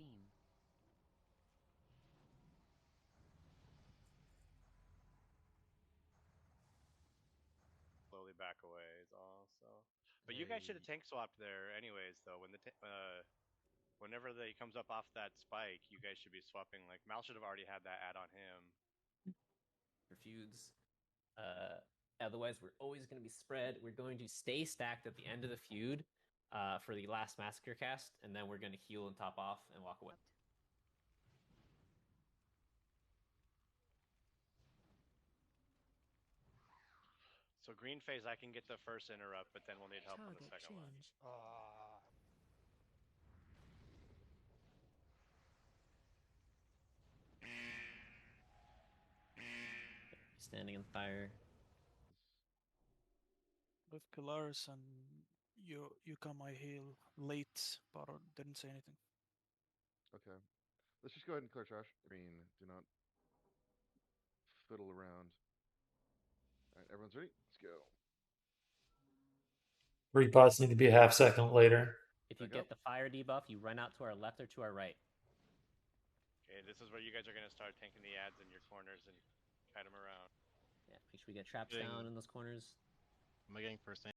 beam. Slowly back away is all. So, but you guys should have tank swapped there, anyways. Though when whenever he comes up off that spike, you guys should be swapping. Like Mal should have already had that add on him. For feuds. Otherwise, we're always going to be spread. We're going to stay stacked at the end of the feud for the last Massacre cast, and then we're going to heal and top off and walk away. So green phase, I can get the first interrupt, but then we'll need help on the Target second one. change. Standing in fire. With Pilaris and you come I heal late, but didn't say anything. Okay. Let's just go ahead and clear trash. Green, do not fiddle around. Alright, everyone's ready? Let's go. Repods need to be a half second later. If you get the fire debuff, you run out to our left or to our right. Okay, this is where you guys are going to start tanking the ads in your corners and kite them around. Yeah, make sure we get traps down in those corners. Am I getting first aid?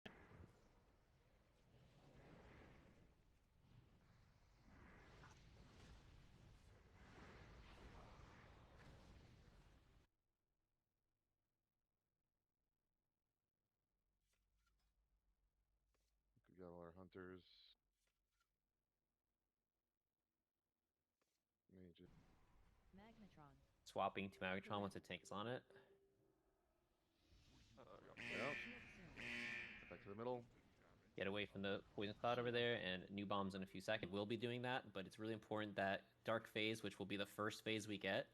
We got all our hunters. Mages. Magnetron. Swapping to Magnetron once a tank is on it. Back to the middle. Get away from the poison cloud over there, and new bombs in a few seconds. We'll be doing that, but it's really important that dark phase, which will be the first phase we get,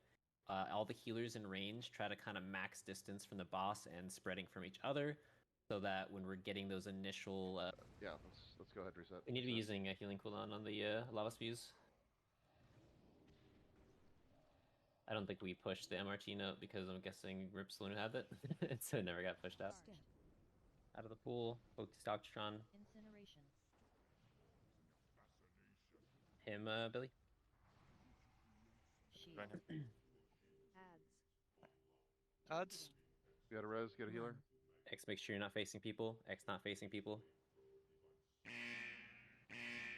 all the healers in range try to kind of max distance from the boss and spreading from each other, so that when we're getting those initial yeah, let's go ahead and reset. We need to be using a healing cooldown on the lava spews. I don't think we pushed the MRT note because I'm guessing Rip Saloon had it, so it never got pushed out. Out of the pool, focus Doctron. Incineration. Him, Billy. Shield. Ads. You got a res, get a healer. X, make sure you're not facing people. X, not facing people.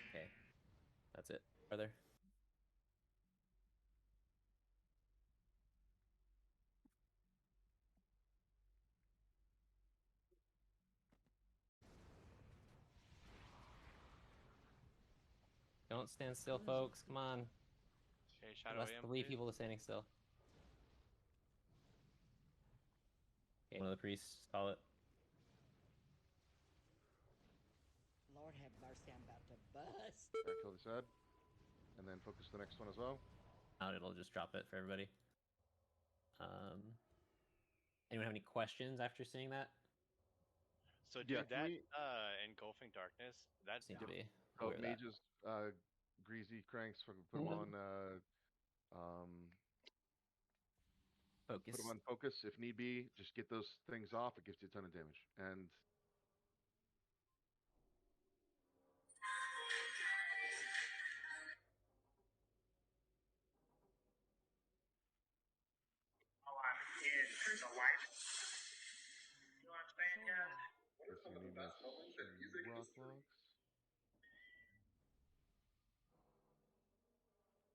Okay. That's it. Are there? Don't stand still, folks. Come on. Okay, Shadow Less AM, 3 please. people standing still. Okay, one of the priests, call it. Lord have mercy, I'm about to bust. Alright, kill this ad. And then focus the next one as well. Out, it'll just drop it for everybody. Anyone have any questions after seeing that? So dude, that engulfing darkness, that seems to be. Oh, mages, greasy cranks, put them on focus. Put them on focus if need be. Just get those things off. It gives you a ton of damage. And rock logs.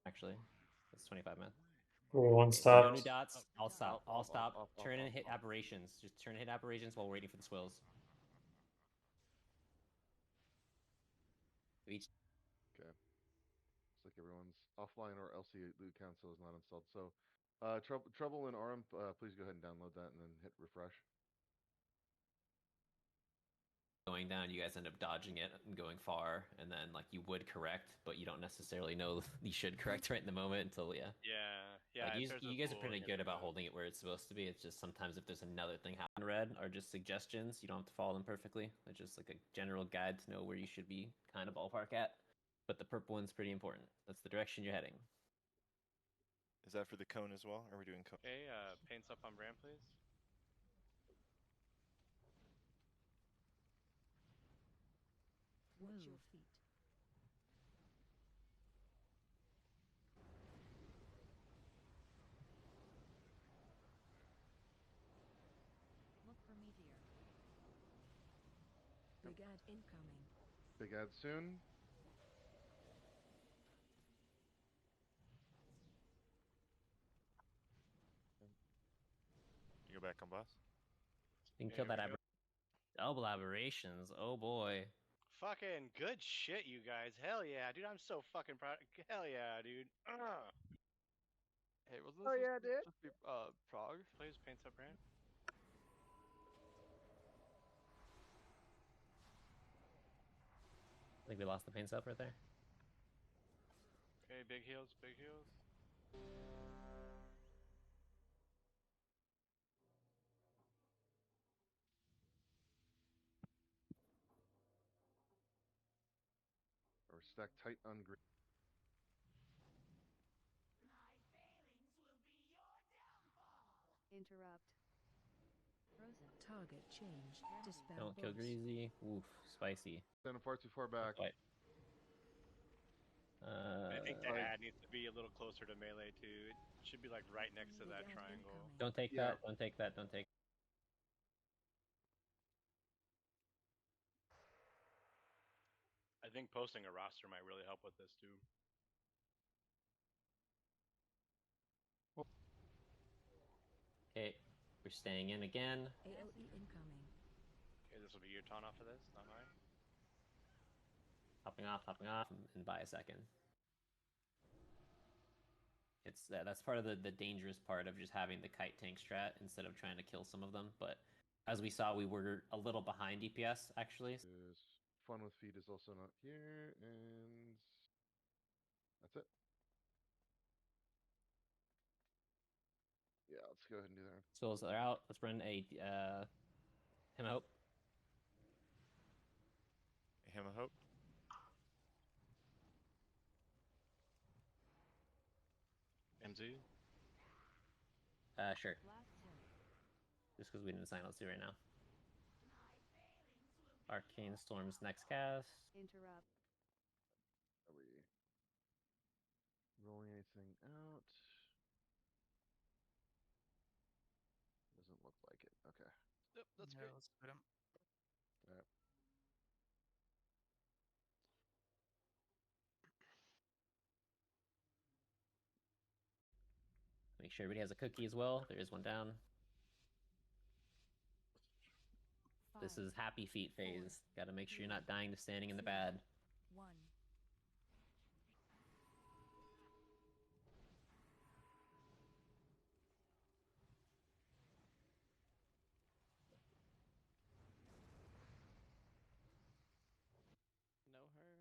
Actually, it's 25 minutes. Everyone stop. No new dots. I'll stop. I'll stop. Turn and hit aberrations. Just turn and hit aberrations while we're waiting for the swills. Each. Okay. Looks like everyone's offline or LC loot council is not installed. So, Trouble and Arum, please go ahead and download that and then hit refresh. Going down, you guys end up dodging it and going far, and then like you would correct, but you don't necessarily know you should correct right in the moment until Yeah. Like, you guys are pretty good about holding it where it's supposed to be. It's just sometimes if there's another thing happening red or just suggestions, you don't have to follow them perfectly. It's just like a general guide to know where you should be kind of ballpark at. But the purple one's pretty important. That's the direction you're heading. Is that for the cone as well? Or are we doing cone? Okay, paints up on brand, please. Watch your feet. Big ad incoming. Big ad soon. You go back on boss. You can kill Here that we go. double aberrations. Oh boy. Fucking good shit, you guys. Hell yeah, dude. I'm so fucking proud. Hell yeah, dude. Hey, wasn't Oh, this yeah, dude. supposed to be Prague? Plays paints up ramp. I think we lost the pain stuff right there. Okay, big heals, big heals. Or stack tight on green. Interrupt. Frozen. Target changed. Dispel Don't kill boss. Greasy. Oof, spicy. Standing far too far back. Right. I think the Like- ad needs to be a little closer to melee too. It should be like right next to Big that ad triangle. incoming. Don't take Yeah. that. Don't take that. Don't take. I think posting a roster might really help with this too. Okay, we're staying in again. AOE incoming. Okay, this will be your taunt off of this, not mine. Hopping off, and buy a second. It's that's part of the dangerous part of just having the kite tank strat instead of trying to kill some of them. But as we saw, we were a little behind DPS actually. Is fun with feet is also not here, and that's it. Yeah, let's go ahead and do that. Souls are out. Let's run a Him Hope. Him a hope. MZ. Sure. Blast zone. Just because we didn't assign, let's do it right now. Arcane Storm's next cast. Interrupt. Are we rolling anything out? Doesn't look like it. Okay. Yep, that's Yeah, great. let's put him. Alright. Make sure everybody has a cookie as well. There is one down. This Five, is happy feet phase. Got to make sure you're not dying to standing in the bad. 1. Know her.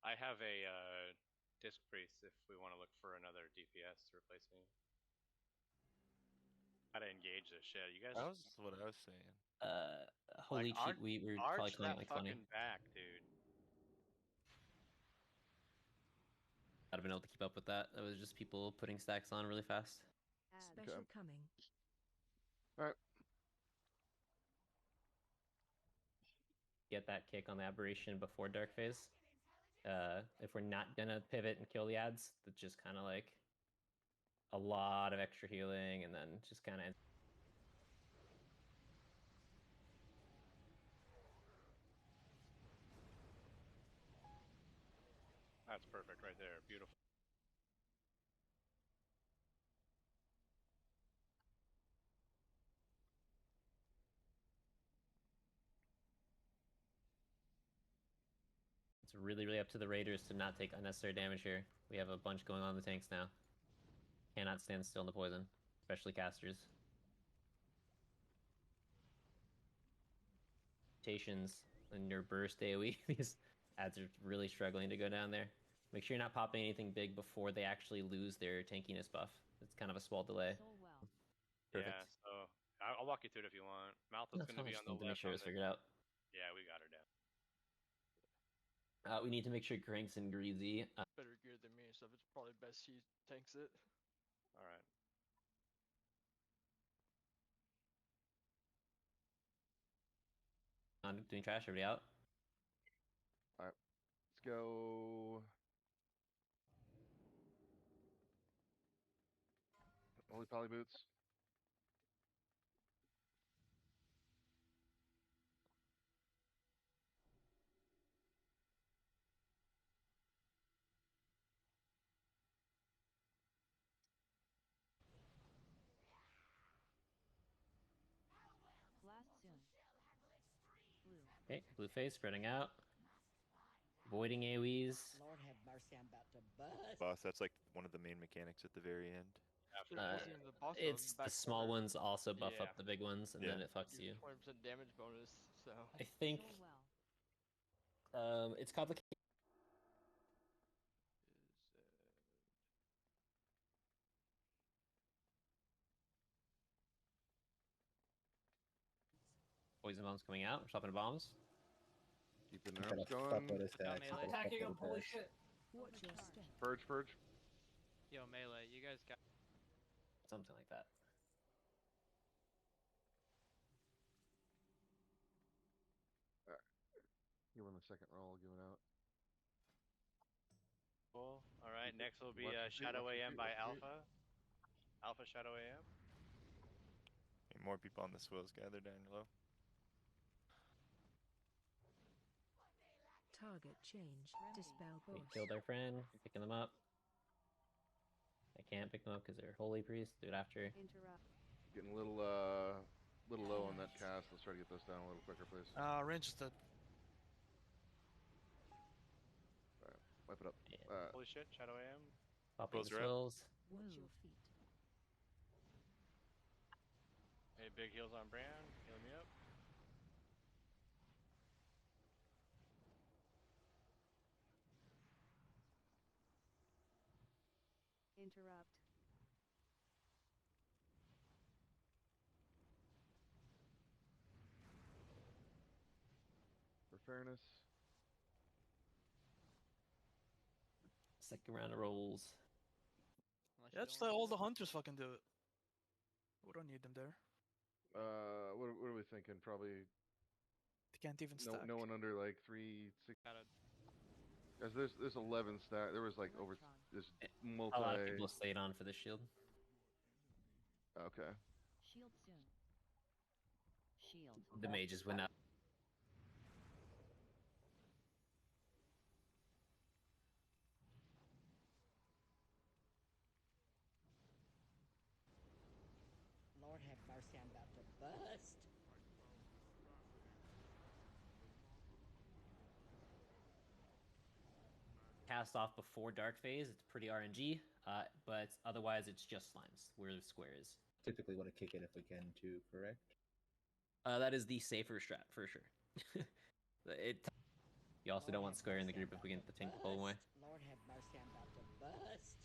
I have a disc priest if we want to look for another DPS to replace me. Gotta engage this shit. You guys. That was what I was saying. Holy Like, cheat, we're probably arch playing that like 20. fucking back, dude. I'd have been able to keep up with that. That was just people putting stacks on really fast. Add. Special coming. Get that kick on the aberration before dark phase. If we're not gonna pivot and kill the ads, that's just kind of like a lot of extra healing, and then just kind of. That's perfect right there. Beautiful. It's really, really up to the raiders to not take unnecessary damage here. We have a bunch going on in the tanks now. Cannot stand still in the poison, especially casters. Mutations in your burst AoE. These ads are really struggling to go down there. Make sure you're not popping anything big before they actually lose their tankiness buff. It's kind of a small delay. Soul well. Perfect. Yeah, so I'll walk you through it if you want. Mouth is That's going to fine, be just on the need to make left. sure On it's the... figured out. Yeah, we got her down. We need to make sure Granks and Greasy. Better gear than me and stuff. It's probably best he tanks it. All right. On doing trash, everybody out. Let's go. Holy Poly Boots. Okay, blue phase spreading out. Avoiding AoEs. Lord have mercy, I'm about to bust. Boss, that's like one of the main mechanics at the very end. It wasn't even the boss, though, It's back the small corner. ones also buff Yeah. up the big ones, and Yeah. then it fucks you. 20% damage bonus, so. I think it's complicated. Poison bombs coming out. We're stopping bombs. Keeping the arms going. Attacking him. Holy shit. Watch your step. Purge, purge. Yo, melee, you guys got. Something like that. Give him the second roll, give it out. Cool. All right. Next will be Watch your feet, Shadow watch your AM feet, by watch your feet. Alpha. Alpha Shadow AM. Need more people on the swills gather down low. Target change. Dispel We boss. killed our friend. Picking them up. I can't pick them up because they're holy priests. Do it after. Interrupt. Getting a little low on that cast. Let's try to get those down a little quicker, please. Range is dead. Alright, wipe it up. Yeah. Holy shit. Shadow AM. Popping the Close her up. swills. Watch your feet. Hey, big heals on Bran. Healing me up. Interrupt. For fairness. Second round of rolls. Unless Yeah, you just don't let wanna all do the it. hunters fucking do it. We don't need them there. What are we thinking? Probably They can't even stack. no one under like 3, 6. Gotta Guys, there's 11 stack. There was like over this multi. A lot of people stayed on for the shield. Okay. Shield soon. Shield. The mages went out. Lord have mercy, I'm about to bust. Cast off before dark phase. It's pretty RNG, but otherwise it's just slimes where the square is. Typically want to kick it if we can too, correct? That is the safer strat for sure. You also don't want square in the group if we get the tank to pull away. Lord have mercy, I'm about to bust.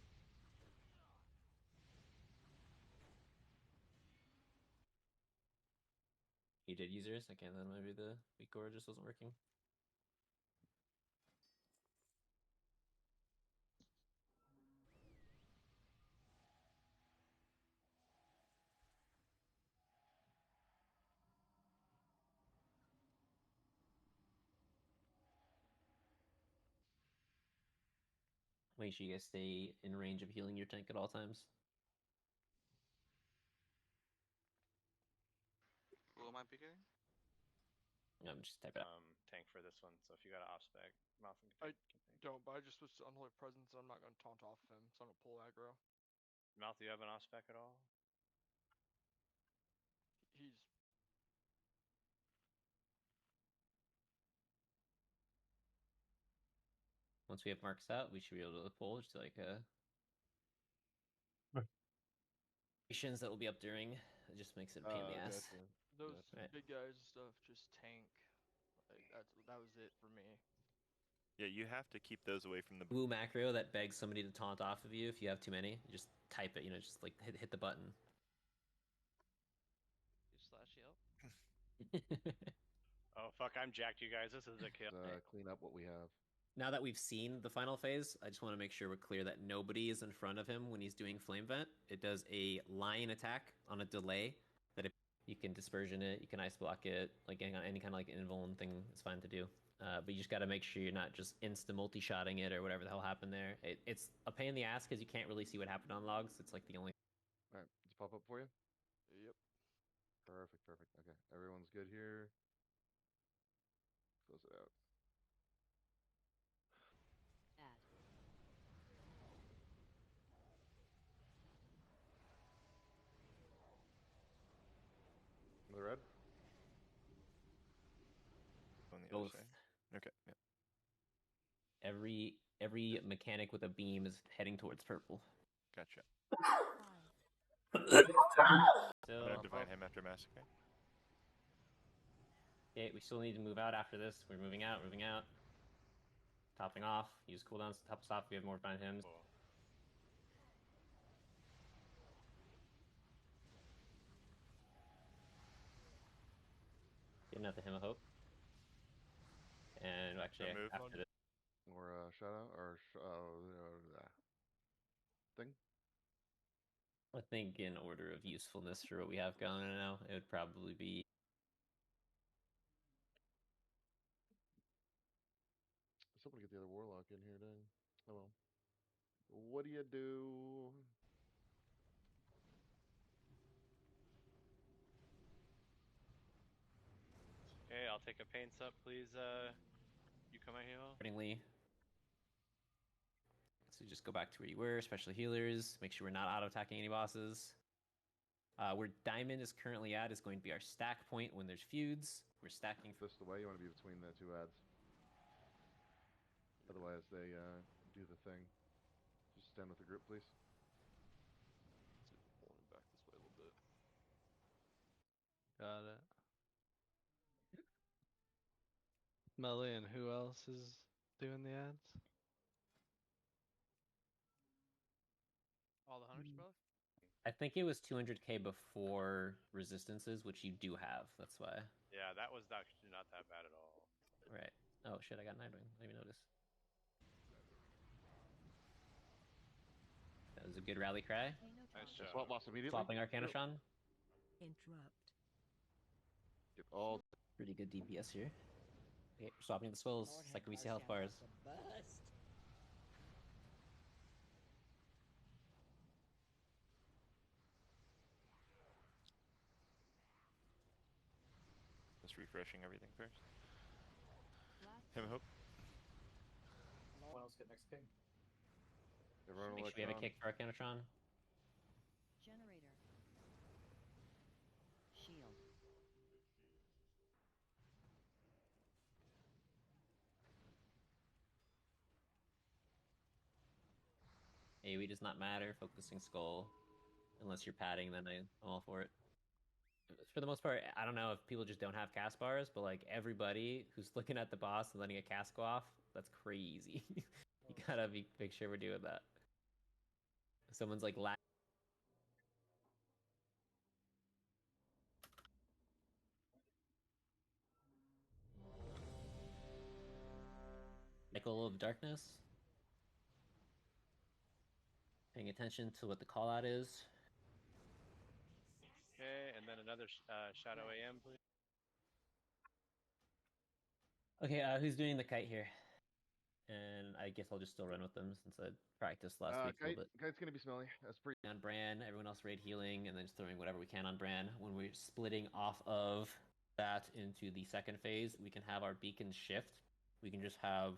You did users? Okay, then maybe the weak core just wasn't working. Make sure you guys stay in range of healing your tank at all times. Who am I picking? I'm just type it out. Tank for this one. So if you got an off spec, Mouth can I tank. don't, but I just switched to Unholy Presence, and I'm not gonna taunt off him, so I'm gonna pull aggro. Mouth, do you have an off spec at all? He's. Once we have marks out, we should be able to pull just like missions that will be up during. It just makes it a pain in the ass. Gotcha. Those Right. big guys and stuff just tank. Like that was it for me. Yeah, you have to keep those away from the Woo macro that begs somebody to taunt off of you if you have too many. You just type it, just like hit the button. You slash heal. Oh fuck, I'm jacked, you guys. This is a kill. Clean up what we have. Now that we've seen the final phase, I just want to make sure we're clear that nobody is in front of him when he's doing Flame Vent. It does a line attack on a delay that if you can dispersion it, you can ice block it, like any kind of like invuln thing is fine to do. But you just got to make sure you're not just insta multi-shotting it or whatever the hell happened there. It's a pain in the ass because you can't really see what happened on logs. It's like the only... Alright, let's pop up for you. Yep. Perfect. Okay, everyone's good here. Close it out. Add. The red? on other Both. side. Okay. Yeah. Every mechanic with a beam is heading towards purple. Gotcha. 5, I'm So gonna divine him after massacre. okay, we still need to move out after this. We're moving out, moving out. Topping off. Use cooldowns to top us off. We have more divine hymns. Cool. Getting out the hymn of hope. And actually, move after mode? this, Or shadow or thing. I think in order of usefulness for what we have going now, it would probably be Somebody get the other warlock in here, dang. Oh well. What do you do? Okay, I'll take a paints up, please. You come out here. accordingly. So just go back to where you were, especially healers. Make sure we're not auto-attacking any bosses. Where Diamond is currently at is going to be our stack point when there's feuds. We're stacking. Fist away. You want to be between the two ads. Otherwise, they do the thing. Just stand with the group, please. Pulling back this way a little bit. Got it. Melly, and who else is doing the ads? All the hunters, brother? I think it was 200k before resistances, which you do have. That's why. Yeah, that was actually not that bad at all. Right. Oh shit! I got Nightwing. I didn't even notice. That was a good rally cry. Nice job. Swap boss immediately. Swapping Arcanotron. interrupt. Get all. Pretty good DPS here. Okay, we're swapping the swills. Lord Second we have see health mercy, I'm bars. about to bust. Just refreshing everything first. Him hope. Someone else get next king. Everyone Make sure we have a kick for Arcanotron. Generator. Shield. AoE does not matter. Focusing skull. Unless you're padding, then I'm all for it. For the most part, I don't know if people just don't have cast bars, but like everybody who's looking at the boss and letting a cast go off, that's crazy. You gotta make sure we're doing that. Someone's like Cycle of Darkness. Paying attention to what the call out is. Okay, and then another Shadow AM, please. Okay, who's doing the kite here? And I guess I'll just still run with them since I practiced last week a little bit. Kite's gonna be smelly. That's pretty. On Bran, everyone else raid healing, and then just throwing whatever we can on Bran. When we're splitting off of that into the second phase, we can have our beacons shift. We can just have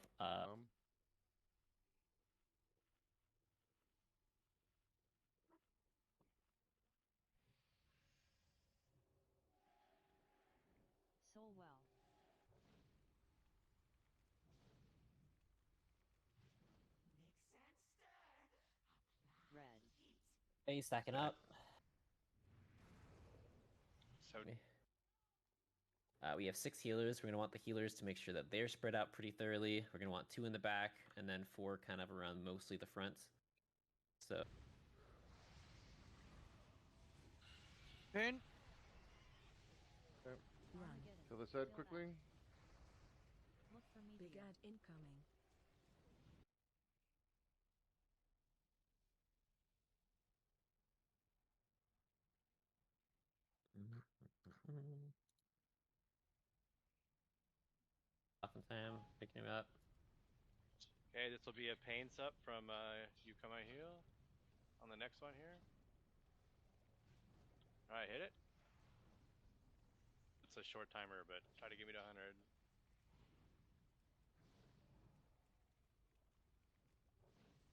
Soul well. Red. hey, stacking up. So We have 6 healers. We're going to want the healers to make sure that they're spread out pretty thoroughly. We're going to want 2 in the back, and then 4 kind of around mostly the front. So Pain. Run. Kill this head quickly. Look for me. Big ad incoming. Often Sam picking him up. okay, this will be a paints up from you come out here on the next one here. All right, hit it. It's a short timer, but try to get me to 100.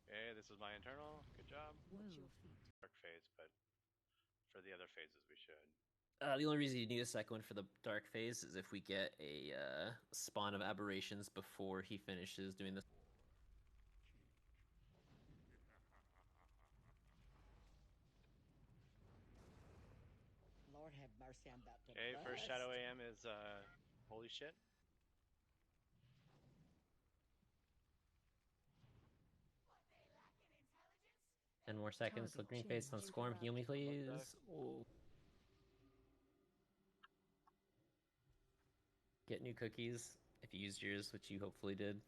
Okay, this is my internal. Good job. Watch your feet. Dark phase, but for the other phases we should. The only reason you need a second one for the dark phase is if we get a spawn of aberrations before he finishes doing this. Lord have mercy, I'm about to Okay, first bust. Shadow AM is holy shit. Ten more seconds till green face on Scorn. Heal me, please. Oh. Get new cookies if you used yours, which you hopefully did.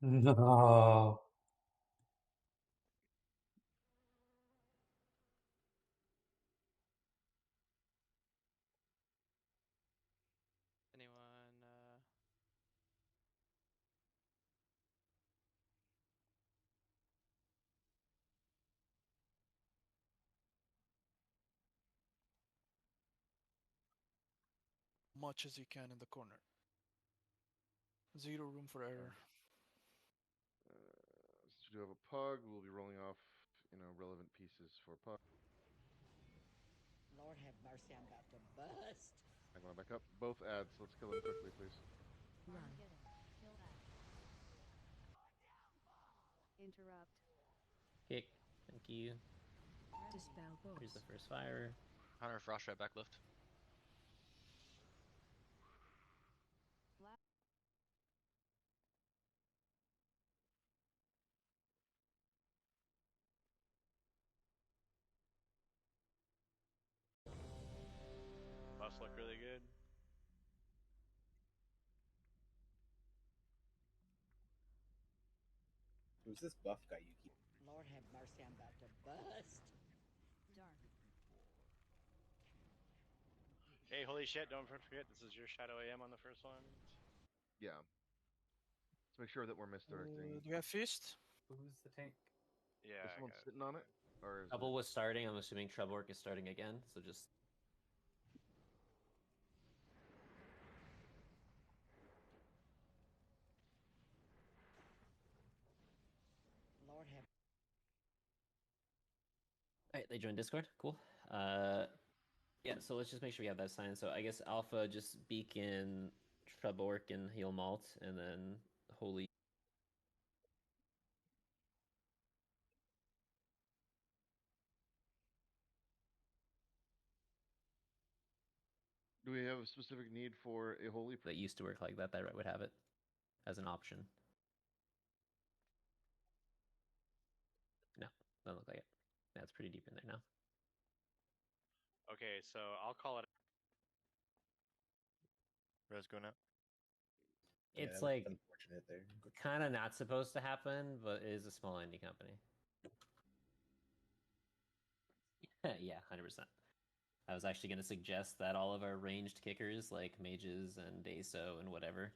No. Anyone? Much as you can in the corner. Zero room for error. Since we do have a pug, we'll be rolling off, relevant pieces for pug. Lord have mercy, I'm about to bust. I'm going back up. Both ads. Let's kill them quickly, please. Run. Interrupt. Kick. Thank you. Dispel Here's the boss. first fire. Hunter Frost right back lift. Buffs look really good. Who's this buff guy you keep? Lord have mercy, I'm about to bust. Dark. Hey, holy shit, don't forget this is your Shadow AM on the first one. Yeah. Let's make sure that we're misdirecting. Do you have Fist? Who's the tank? Yeah, Is I someone got it. sitting on it? Or is Trouble it... was starting. I'm assuming Trouble Work is starting again, so just... Lord have Alright, they joined Discord. Cool. Yeah, so let's just make sure we have that sign. So I guess Alpha just beacon Trouble Work and Heal Malt, and then Holy... Do we have a specific need for a holy... That used to work like that would have it as an option. No, doesn't look like it. That's pretty deep in there now. Okay, so I'll call it. Res going out. It's Yeah, like unfortunate there. kind of not supposed to happen, but it is a small indie company. Yeah, 100%. I was actually going to suggest that all of our ranged kickers, like mages and Daso and whatever,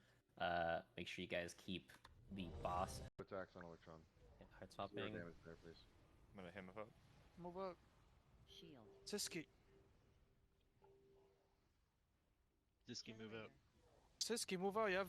make sure you guys keep the boss. Attacks on Electron. Yeah, heart Zero swapping. damage there, please. I'm gonna him up. Move up. Shield. Siski. Ziski move out. Siski, move out. You have...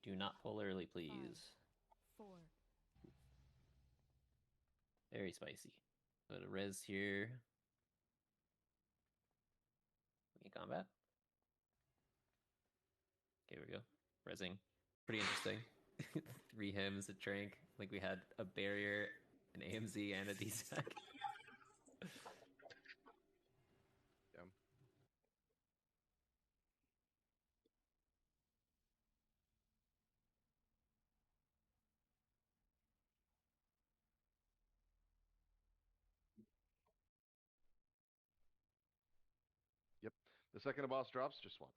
Do not pull early, please. 5, 4. Very spicy. Put a res here. In combat. Okay, we go. Resing. Pretty interesting. 3 hymns, a drink. Like we had a barrier, an AMZ, and a DSAC. Yeah. Yep. The second a boss drops, just swap.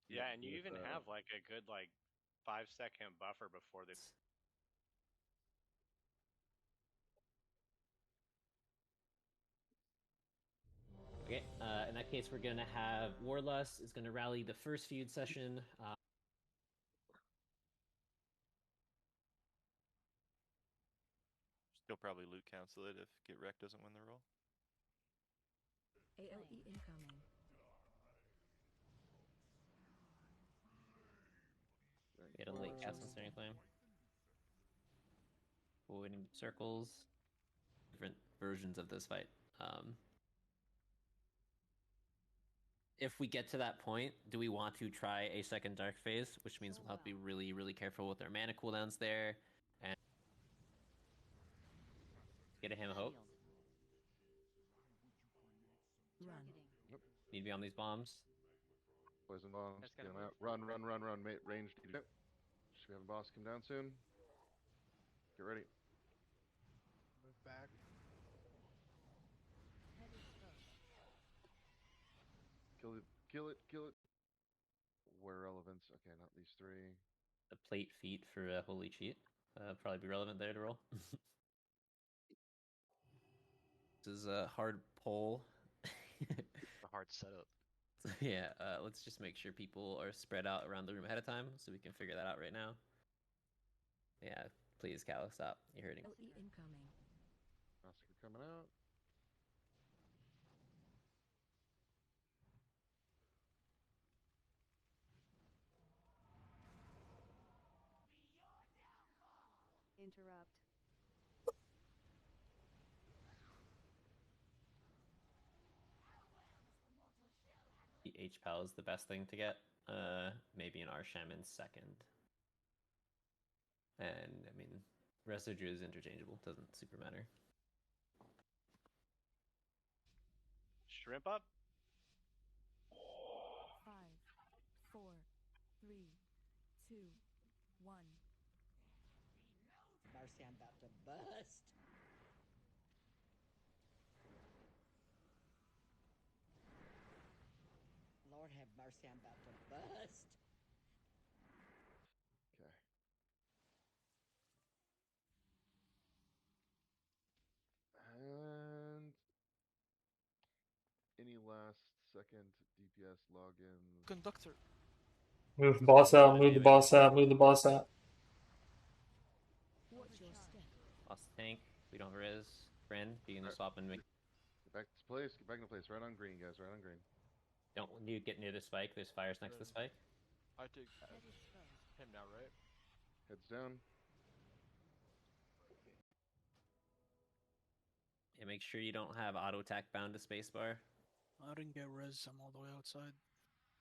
Yeah, and you with, even have like a good 5-second buffer before they. Okay, in that case, we're gonna have Warlust is gonna rally the first feud session. Still probably loot cancel it if Get Wrecked doesn't win the roll. AOE incoming. Get a late cast on Searing Flame. Avoiding circles. Different versions of this fight. If we get to that point, do we want to try a second Dark Phase? Which means we'll have to be really, really careful with our mana cooldowns there. And get a Hymn of Hope. Run. Need to be on these bombs. Poison bombs. Get them out. Run. Range. Should we have a boss come down soon? Get ready. Move back. Kill it. Where relevance? Okay, not these three. A plate feat for a Holy Cheat. Probably be relevant there to roll. This is a hard poll. A hard setup. So, yeah, let's just make sure people are spread out around the room ahead of time so we can figure that out right now. Yeah, please, Cal, stop. You're hurting. AOE incoming. Massacre coming out. Interrupt. The H-Pal is the best thing to get. Maybe an Arshaman second. And, I mean, Residue is interchangeable. Doesn't super matter. Shrimp up? 5, 4, 3, 2, 1. Mercy, I'm about to bust. Lord have mercy, I'm about to bust. Okay. And any last second DPS logins? Conductor. Move the boss out, move the boss out, move the boss out. Watch your step. Lost tank. We don't have res. Friend, you can just swap and make. Get back to place. Get back into place. Right on green, guys. Right on green. Don't you get near the spike? There's fires next to the spike. I take him now, right? Heads down. Yeah, make sure you don't have auto attack bound to spacebar. I didn't get res. I'm all the way outside.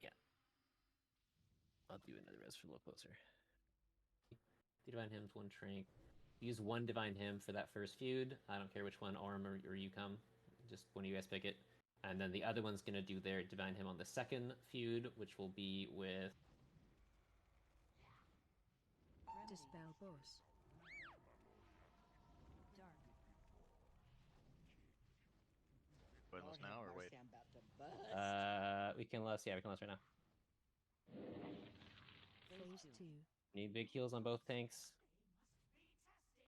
Yeah. I'll do another res for a little closer. Divine Hymns, one Trank. Use one Divine Hymn for that first feud. I don't care which one, Orm or you come. Just one of you guys pick it. And then the other one's going to do their Divine Hymn on the second feud, which will be with... Dispel boss. Dark. Buenos Lord now have or wait? mercy, I'm about to bust. we can less right now. Phase 2. Need big heals on both tanks.